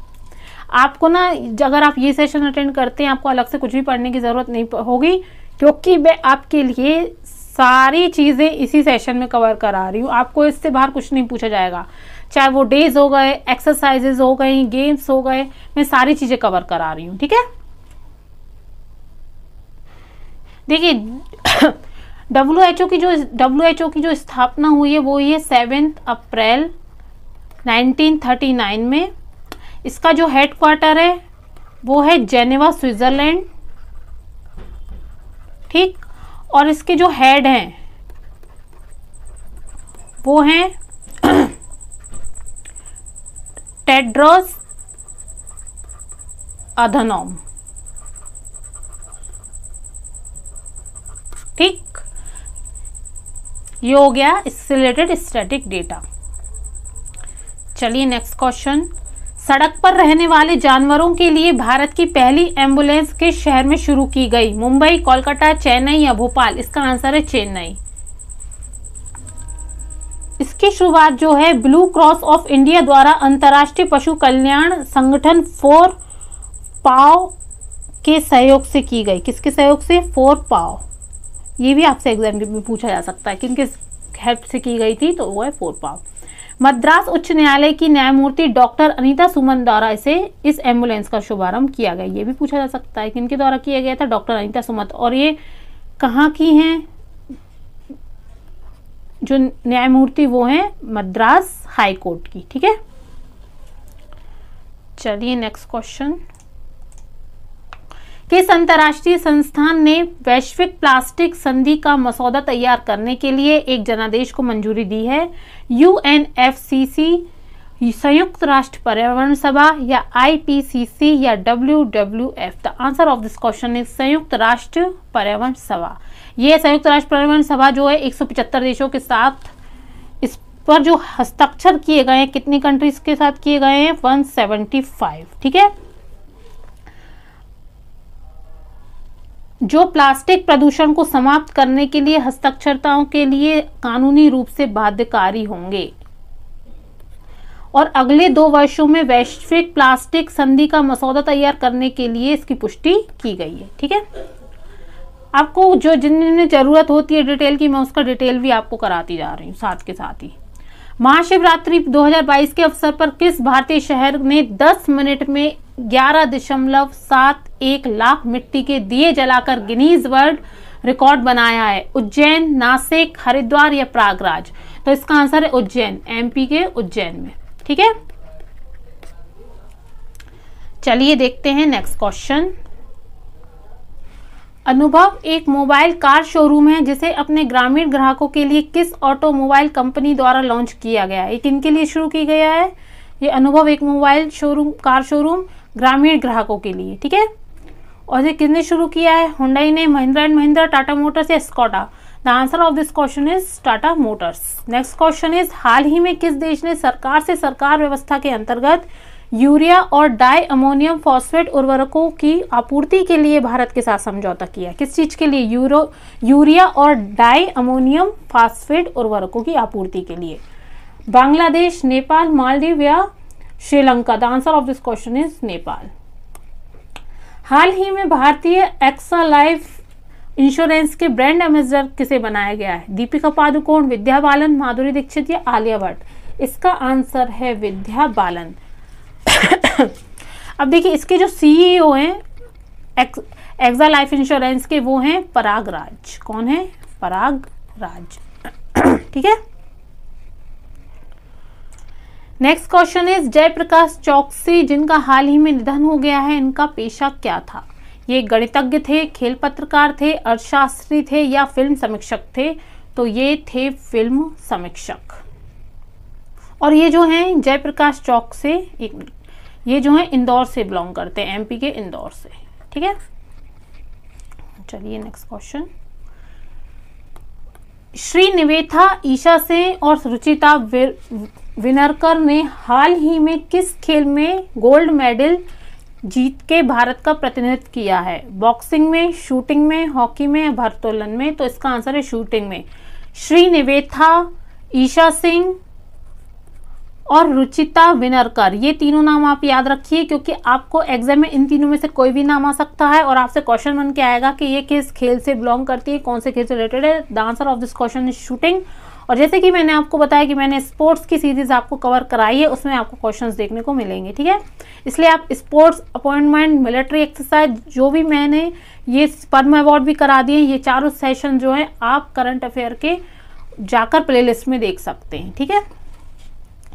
आपको ना अगर आप ये सेशन अटेंड करते हैं आपको अलग से कुछ भी पढ़ने की जरूरत नहीं होगी, क्योंकि मैं आपके लिए सारी चीजें इसी सेशन में कवर करा रही हूँ। आपको इससे बाहर कुछ नहीं पूछा जाएगा, चाहे वो डेज हो गए, एक्सरसाइजेज हो गई, गेम्स हो गए, मैं सारी चीजें कवर करा रही हूँ। ठीक है, देखिए WHO की जो स्थापना हुई है वो हुई है 7 अप्रैल 1939 में। इसका जो हेडक्वार्टर है वो है जेनेवा, स्विट्जरलैंड। ठीक, और इसके जो हेड हैं वो हैं टेड्रोस अधनॉम। ठीक, ये हो गया इससे रिलेटेड स्टैटिक डेटा। चलिए नेक्स्ट क्वेश्चन। सड़क पर रहने वाले जानवरों के लिए भारत की पहली एम्बुलेंस किस शहर में शुरू की गई? मुंबई, कोलकाता, चेन्नई या भोपाल? इसका आंसर है चेन्नई। इसकी शुरुआत जो है ब्लू क्रॉस ऑफ इंडिया द्वारा अंतर्राष्ट्रीय पशु कल्याण संगठन 4 पाव के सहयोग से की गई। किसके सहयोग से? 4 पाव। ये भी आपसे एग्जाम में पूछा जा सकता है किनके हेल्प से की गई थी, तो वो है 4 पाव। मद्रास उच्च न्यायालय की न्यायमूर्ति डॉक्टर अनीता सुमन द्वारा इस एम्बुलेंस का शुभारंभ किया गया। ये भी पूछा जा सकता है किनके द्वारा किया गया था? डॉक्टर अनीता सुमन। और ये कहाँ की हैं? जो न्यायमूर्ति वो हैं मद्रास हाई कोर्ट की। ठीक है, चलिए नेक्स्ट क्वेश्चन। किस अंतर्राष्ट्रीय संस्थान ने वैश्विक प्लास्टिक संधि का मसौदा तैयार करने के लिए एक जनादेश को मंजूरी दी है? UNFCCC, संयुक्त राष्ट्र पर्यावरण सभा या IPCC या WWF? The answer of this question is संयुक्त राष्ट्र पर्यावरण सभा। ये संयुक्त राष्ट्र पर्यावरण सभा जो है 175 देशों के साथ इस पर जो हस्ताक्षर किए गए हैं, कितनी कंट्रीज के साथ किए गए हैं? 175। ठीक है, जो प्लास्टिक प्रदूषण को समाप्त करने के लिए हस्ताक्षरताओं के लिए कानूनी रूप से बाध्यकारी होंगे और अगले 2 वर्षों में वैश्विक प्लास्टिक संधि का मसौदा तैयार करने के लिए इसकी पुष्टि की गई है। ठीक है, आपको जो जिनमें जरूरत होती है डिटेल की, मैं उसका डिटेल भी आपको कराती जा रही हूँ साथ के साथ ही। महाशिवरात्रि 2022 के अवसर पर किस भारतीय शहर ने 10 मिनट में 11.71 लाख मिट्टी के दिए जलाकर गिनीज वर्ल्ड रिकॉर्ड बनाया है? उज्जैन, नासिक, हरिद्वार या प्रयागराज? तो इसका आंसर है उज्जैन, एमपी के उज्जैन में। ठीक है, चलिए देखते हैं नेक्स्ट क्वेश्चन। अनुभव एक मोबाइल कार शोरूम है जिसे अपने ग्रामीण ग्राहकों के लिए किस ऑटोमोबाइल कंपनी द्वारा लॉन्च किया गया है? ये किन के लिए शुरू किया गया है? ये अनुभव एक मोबाइल शोरूम, कार शोरूम ग्रामीण ग्राहकों के लिए। ठीक है, और ये किसने शुरू किया है? हुंडई ने, महिंद्रा एंड महिंद्रा, टाटा मोटर्स या Skoda? The answer of this question is Tata Motors. Next question is हाल ही में किस देश ने सरकार से सरकार व्यवस्था के अंतर्गत यूरिया और डाई अमोनियम फॉस्फेट उर्वरकों की आपूर्ति के लिए भारत के साथ समझौता किया? किस चीज के लिए? यूरिया और डाई अमोनियम फॉस्फेट उर्वरकों की आपूर्ति के लिए। बांग्लादेश, नेपाल, मालदीव या Sri Lanka? The answer of this question is Nepal. हाल ही में भारतीय एक्सा लाइफ इंश्योरेंस के ब्रांड एम्बेसडर किसे बनाया गया है? दीपिका पादुकोण, विद्या बालन, माधुरी दीक्षित या आलिया भट्ट? इसका आंसर है विद्या बालन। अब देखिए, इसके जो सीईओ हैं एक्सा लाइफ इंश्योरेंस के, वो हैं पराग राज। कौन है? पराग राज। ठीक है, नेक्स्ट क्वेश्चन इज जयप्रकाश चौकसी जिनका हाल ही में निधन हो गया है, इनका पेशा क्या था? ये गणितज्ञ थे, खेल पत्रकार थे, अर्थशास्त्री थे या फिल्म समीक्षक थे? तो ये थे फिल्म समीक्षक। और ये जो हैं जयप्रकाश चौकसी, एक मिनट, ये जो है इंदौर से बिलोंग करते हैं, एमपी के इंदौर से। ठीक है, चलिए नेक्स्ट क्वेश्चन। श्री निवेथा ईशा सिंह और रुचिता विनरकर ने हाल ही में किस खेल में गोल्ड मेडल जीत के भारत का प्रतिनिधित्व किया है? बॉक्सिंग में, शूटिंग में, हॉकी में, भारोत्तोलन में? तो इसका आंसर है शूटिंग में। श्री निवेथा, ईशा सिंह और रुचिता विनरकर, ये तीनों नाम आप याद रखिए क्योंकि आपको एग्जाम में इन तीनों में से कोई भी नाम आ सकता है और आपसे क्वेश्चन बन के आएगा कि ये किस खेल से बिलोंग करती है, कौन से खेल से रिलेटेड है। The answer of this question is shooting. और जैसे कि मैंने आपको बताया कि मैंने स्पोर्ट्स की सीरीज आपको कवर कराई है, उसमें आपको क्वेश्चंस देखने को मिलेंगे। ठीक है, इसलिए आप स्पोर्ट्स, अपॉइंटमेंट, मिलिट्री एक्सरसाइज, जो भी मैंने ये पद्म अवार्ड भी करा दिए, ये चारों सेशन जो है आप करंट अफेयर के जाकर प्लेलिस्ट में देख सकते हैं। ठीक है,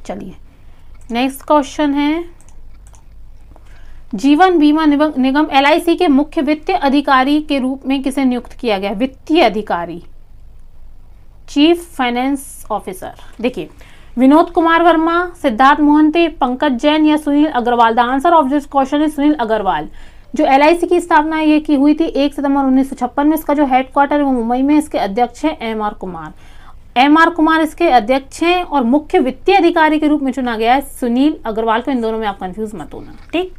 चलिए नेक्स्ट क्वेश्चन है जीवन बीमा निगम LIC के मुख्य वित्तीय अधिकारी के रूप में किसे नियुक्त किया गया? वित्तीय अधिकारी, चीफ फाइनेंस ऑफिसर। देखिए, विनोद कुमार वर्मा, सिद्धार्थ मोहंती, पंकज जैन या Sunil Agarwal? The answer of this question is Sunil Agarwal. जो LIC की स्थापना ये की हुई थी 1 सितंबर 1956 में। इसका जो हेडक्वार्टर है वो मुंबई में। इसके अध्यक्ष हैं MR कुमार। MR कुमार इसके अध्यक्ष हैं और मुख्य वित्तीय अधिकारी के रूप में चुना गया है सुनील अग्रवाल को। इन दोनों में आप कंफ्यूज मत होना। ठीक,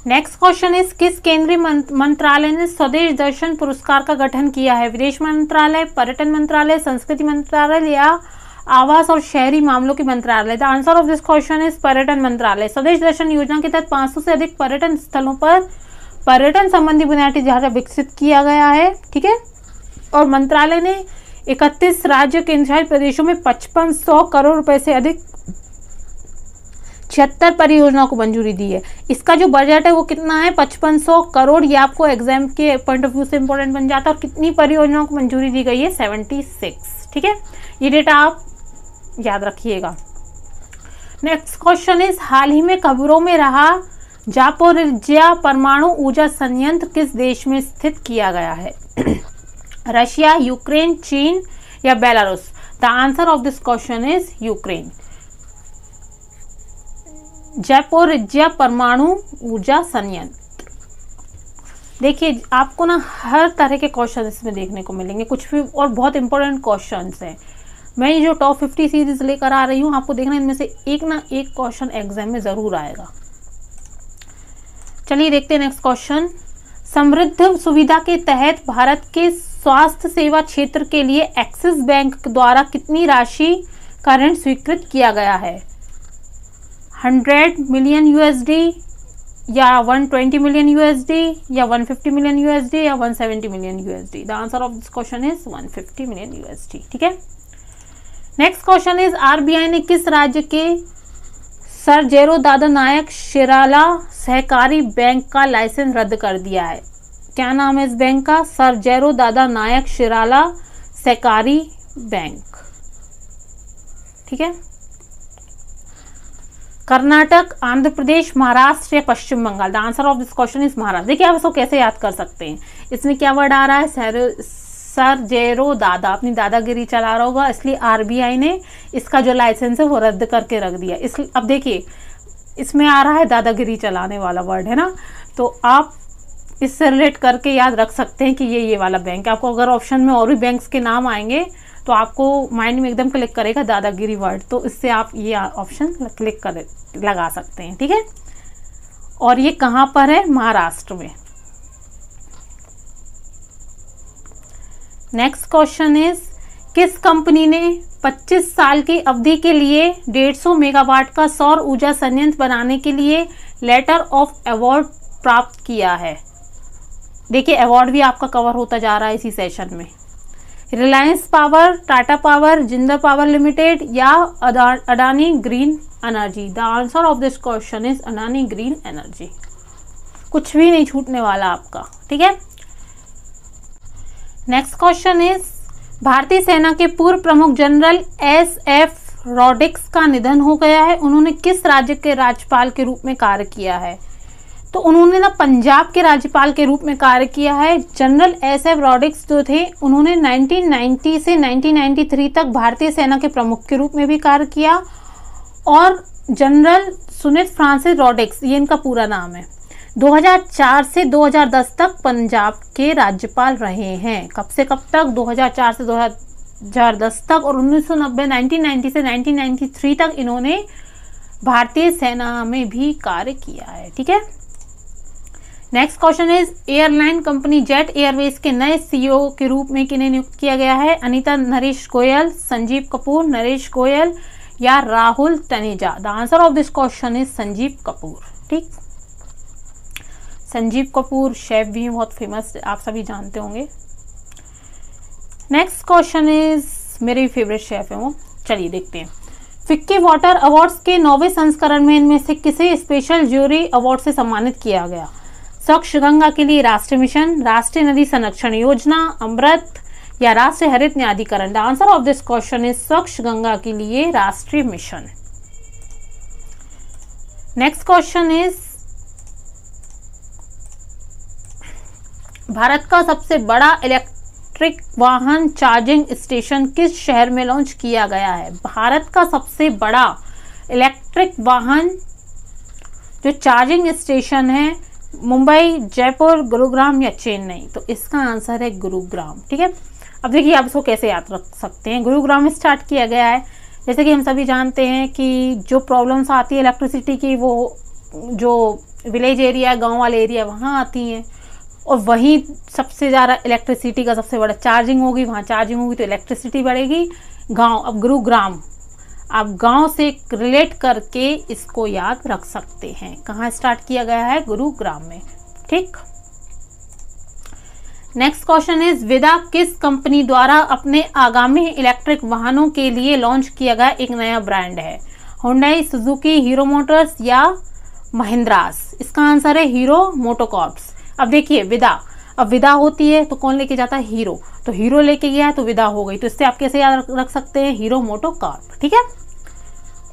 नेक्स्ट क्वेश्चन इज किस केंद्रीय मंत्रालय ने स्वदेश दर्शन पुरस्कार का गठन किया है? विदेश मंत्रालय, पर्यटन मंत्रालय, संस्कृति मंत्रालय या आवास और शहरी मामलों के मंत्रालय? The answer of this question is पर्यटन मंत्रालय। स्वदेश दर्शन योजना के तहत 500 से अधिक पर्यटन स्थलों पर पर्यटन संबंधी बुनियादी ढांचा विकसित किया गया है। ठीक है, और मंत्रालय ने 31 राज्य केंद्रशासित प्रदेशों में 5500 करोड़ रुपए से अधिक 76 परियोजनाओं को मंजूरी दी है। इसका जो बजट है वो कितना है? 5500 करोड़। ये आपको एग्जाम के पॉइंट ऑफ व्यू से इंपॉर्टेंट बन जाता है। और कितनी परियोजनाओं को मंजूरी दी गई है? 76। ठीक है, ये डेटा आप याद रखिएगा। नेक्स्ट क्वेश्चन इज हाल ही में खबरों में रहा जापोरिज्या परमाणु ऊर्जा संयंत्र किस देश में स्थित किया गया है? रशिया, यूक्रेन, चीन या Belarus? The answer of this question is Ukraine. Zaporizhzhia परमाणु ऊर्जा संयंत्र। देखिए, आपको ना हर तरह के क्वेश्चन इसमें देखने को मिलेंगे, कुछ भी और बहुत इंपॉर्टेंट क्वेश्चंस हैं। मैं ये जो टॉप 50 सीरीज लेकर आ रही हूँ, आपको देखना इनमें से एक ना एक क्वेश्चन एग्जाम में जरूर आएगा। चलिए देखते हैं नेक्स्ट क्वेश्चन। समृद्ध सुविधा के तहत भारत के स्वास्थ्य सेवा क्षेत्र के लिए एक्सिस बैंक द्वारा कितनी राशि का ऋण स्वीकृत किया गया है? 100 मिलियन USD या 120 मिलियन USD या 150 मिलियन USD या 170 million USD? The answer of this question is 150 million USD। ठीक है, नेक्स्ट क्वेश्चन इज आरबीआई ने किस राज्य के सरजेरो दादा नायक शिराला सहकारी बैंक का लाइसेंस रद्द कर दिया है? क्या नाम है इस बैंक का? सरजेरो दादा नायक शिराला सहकारी बैंक। ठीक है। कर्नाटक, आंध्र प्रदेश, महाराष्ट्र या Paschim Bangal? The answer of this question is Maharashtra. देखिए आप इसको कैसे याद कर सकते हैं, इसमें क्या वर्ड आ रहा है? सरजेरो दादा, अपनी दादागिरी चला रहा होगा, इसलिए आरबीआई ने इसका जो लाइसेंस है वो रद्द करके रख दिया। इस अब देखिए इसमें आ रहा है दादागिरी चलाने वाला वर्ड है ना, तो आप इससे रिलेट करके याद रख सकते हैं कि ये वाला बैंक है। आपको अगर ऑप्शन में और भी बैंक्स के नाम आएंगे तो आपको माइंड में एकदम क्लिक करेगा दादागिरी वर्ड, तो इससे आप ये ऑप्शन क्लिक कर लगा सकते हैं। ठीक है। और ये कहाँ पर है? महाराष्ट्र में। नेक्स्ट क्वेश्चन इज किस कंपनी ने 25 साल की अवधि के लिए 150 मेगावाट का सौर ऊर्जा संयंत्र बनाने के लिए लेटर ऑफ अवार्ड प्राप्त किया है? देखिए अवार्ड भी आपका कवर होता जा रहा है इसी सेशन में। Reliance power, Tata power, Jindal power limited या Adani green energy? The answer of this question is Adani green energy. कुछ भी नहीं छूटने वाला आपका। ठीक है। नेक्स्ट क्वेश्चन इज भारतीय सेना के पूर्व प्रमुख जनरल एस.एफ. रॉड्रिक्स का निधन हो गया है। उन्होंने किस राज्य के राज्यपाल के रूप में कार्य किया है? तो उन्होंने ना पंजाब के राज्यपाल के रूप में कार्य किया है। जनरल एस.एफ. रॉड्रिक्स जो थे उन्होंने 1990 से 1993 तक भारतीय सेना के प्रमुख के रूप में भी कार्य किया। और जनरल सुनीत फ्रांसिस रॉड्रिक्स, ये इनका पूरा नाम है, 2004 से 2010 तक पंजाब के राज्यपाल रहे हैं। कब से कब तक? 2004 से 2010 तक। और 1990 से 1993 तक इन्होंने भारतीय सेना में भी कार्य किया है। ठीक है। Next question is airline company jet Airways के नए सीईओ के रूप में किन्हें नियुक्त किया गया है? अनीता नरेश गोयल, संजीव कपूर, नरेश गोयल या Rahul Taneja? The answer of this question is Sanjeev Kapoor. ठीक। संजीव कपूर शेफ भी बहुत फेमस, आप सभी जानते होंगे। नेक्स्ट क्वेश्चन इज मेरे फेवरेट शेफ है वो, चलिए देखते हैं। फिक्की वाटर अवार्ड्स के 9वें संस्करण में इनमें से किसे स्पेशल ज्यूरी अवार्ड से सम्मानित किया गया? स्वच्छ गंगा के लिए राष्ट्रीय मिशन, राष्ट्रीय नदी संरक्षण योजना, अमृत या राष्ट्रीय हरित न्यायाधिकरण? The answer of this question is स्वच्छ गंगा के लिए राष्ट्रीय mission. Next question is Bharat का सबसे बड़ा इलेक्ट्रिक वाहन चार्जिंग स्टेशन किस शहर में लॉन्च किया गया है? भारत का सबसे बड़ा इलेक्ट्रिक वाहन जो चार्जिंग स्टेशन है मुंबई, जयपुर, गुरुग्राम या चेन्नई? तो इसका आंसर है गुरुग्राम। ठीक है। अब देखिए आप इसको कैसे याद रख सकते हैं। गुरुग्राम में स्टार्ट किया गया है। जैसे कि हम सभी जानते हैं कि जो प्रॉब्लम्स आती है इलेक्ट्रिसिटी की, वो जो विलेज एरिया, गांव वाले एरिया, वहाँ आती हैं। और वहीं सबसे ज़्यादा इलेक्ट्रिसिटी का सबसे बड़ा चार्जिंग होगी, वहाँ चार्जिंग होगी तो इलेक्ट्रिसिटी बढ़ेगी। गांव, अब गुरुग्राम आप गांव से रिलेट करके इसको याद रख सकते हैं। कहाँ स्टार्ट किया गया है? गुरुग्राम में। ठीक। नेक्स्ट क्वेश्चन इज विदा किस कंपनी द्वारा अपने आगामी इलेक्ट्रिक वाहनों के लिए लॉन्च किया गया एक नया ब्रांड है? हुंडई, सुजुकी, हीरो मोटर्स या महिंद्रास? इसका आंसर है हीरो मोटोकॉर्प्स। अब देखिए विदा, अब विदा होती है तो कौन लेके जाता है? हीरो। तो हीरो लेके गया है तो विदा हो गई, तो इससे आप कैसे याद रख सकते हैं? Hero MotoCorp. ठीक है।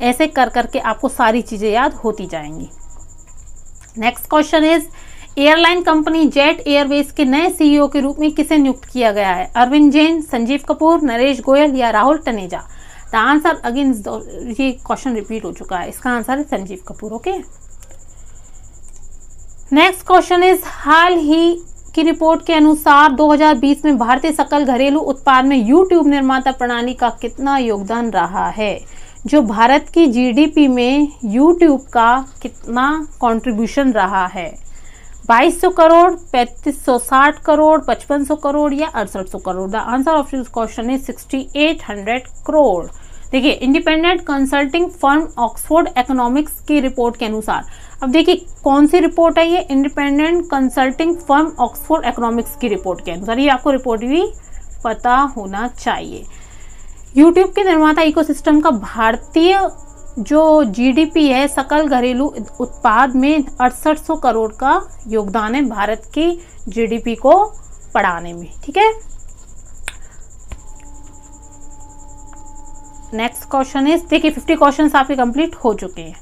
ऐसे कर करके आपको सारी चीजें याद होती जाएंगी। Next question is airline company jet Airways के नए सीईओ के रूप में किसे नियुक्त किया गया है? अरविंद जैन, संजीव कपूर, नरेश गोयल या Rahul Taneja? The answer again, ये क्वेश्चन रिपीट हो चुका है, इसका आंसर है Sanjeev Kapoor. Okay. Next question is हाल ही की रिपोर्ट के अनुसार 2020 में भारतीय सकल घरेलू उत्पाद में यूट्यूब निर्माता प्रणाली का कितना योगदान रहा है? जो भारत की जीडीपी में यूट्यूब का कितना कंट्रीब्यूशन रहा है? 2200 करोड़, 3560 करोड़, 5500 करोड़ या 6800 crore? The answer of this question is 6800 crore. देखिए independent consulting firm Oxford economics की रिपोर्ट के अनुसार, अब देखिए कौन सी रिपोर्ट है ये? Independent consulting firm Oxford economics की रिपोर्ट के अनुसार। ये आपको रिपोर्ट भी पता होना चाहिए। यूट्यूब के निर्माता इकोसिस्टम का भारतीय जो जीडीपी है, सकल घरेलू उत्पाद में 6800 करोड़ का योगदान है भारत की जीडीपी को बढ़ाने में। ठीक है, नेक्स्ट क्वेश्चन इज, देखिए 50 क्वेश्चंस आपके कंप्लीट हो चुके हैं।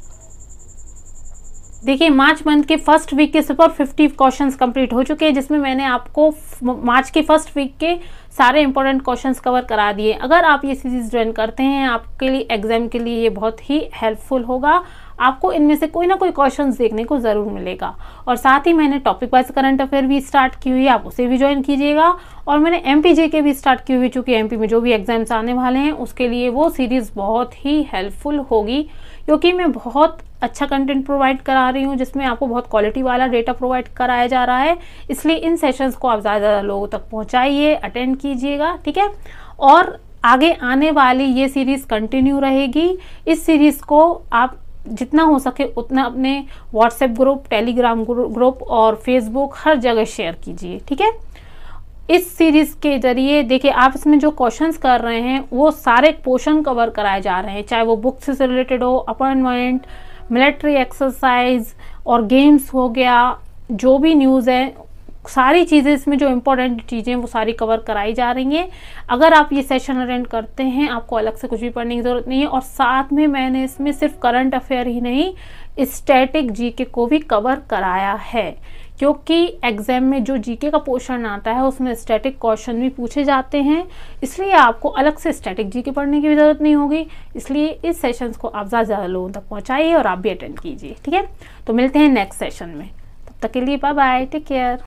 देखिए मार्च मंथ के फर्स्ट वीक के सुपर 50 क्वेश्चंस कंप्लीट हो चुके हैं, जिसमें मैंने आपको मार्च के फर्स्ट वीक के सारे इंपॉर्टेंट क्वेश्चंस कवर करा दिए। अगर आप ये सीरीज ज्वाइन करते हैं, आपके लिए एग्जाम के लिए ये बहुत ही हेल्पफुल होगा। आपको इनमें से कोई ना कोई क्वेश्चंस देखने को जरूर मिलेगा। और साथ ही मैंने टॉपिक वाइज करंट अफेयर भी स्टार्ट की हुई है, आप उसे भी ज्वाइन कीजिएगा। और मैंने एमपीजे भी स्टार्ट की हुई, चूंकि एमपी में जो भी एग्जाम्स आने वाले हैं उसके लिए वो सीरीज बहुत ही हेल्पफुल होगी, क्योंकि मैं बहुत अच्छा कंटेंट प्रोवाइड करा रही हूँ, जिसमें आपको बहुत क्वालिटी वाला डेटा प्रोवाइड कराया जा रहा है। इसलिए इन सेशंस को आप ज़्यादा लोगों तक पहुँचाइए, अटेंड कीजिएगा। ठीक है, और आगे आने वाली ये सीरीज कंटिन्यू रहेगी। इस सीरीज को आप जितना हो सके उतना अपने व्हाट्सएप ग्रुप, टेलीग्राम ग्रुप और फेसबुक हर जगह शेयर कीजिए। ठीक है, इस सीरीज के जरिए देखिए आप इसमें जो क्वेश्चंस कर रहे हैं वो सारे पोर्शन कवर कराए जा रहे हैं, चाहे वो बुक्स से रिलेटेड हो, अपॉइंटमेंट, मिलिट्री एक्सरसाइज और गेम्स हो गया, जो भी न्यूज़ है, सारी चीज़ें इसमें जो इम्पोर्टेंट चीज़ें वो सारी कवर कराई जा रही हैं। अगर आप ये सेशन अटेंड करते हैं, आपको अलग से कुछ भी पढ़ने की ज़रूरत नहीं है। और साथ में मैंने इसमें सिर्फ करंट अफेयर ही नहीं, स्टैटिक जीके को भी कवर कराया है, क्योंकि एग्जाम में जो जीके का पोर्शन आता है उसमें स्टैटिक क्वेश्चन भी पूछे जाते हैं। इसलिए आपको अलग से स्टैटिक जीके पढ़ने की भी ज़रूरत नहीं होगी। इसलिए इस सेशंस को आप ज़्यादा लोगों तक पहुँचाइए और आप भी अटेंड कीजिए। ठीक है, तो मिलते हैं नेक्स्ट सेशन में, तब तक के लिए बाय बाय, टेक केयर।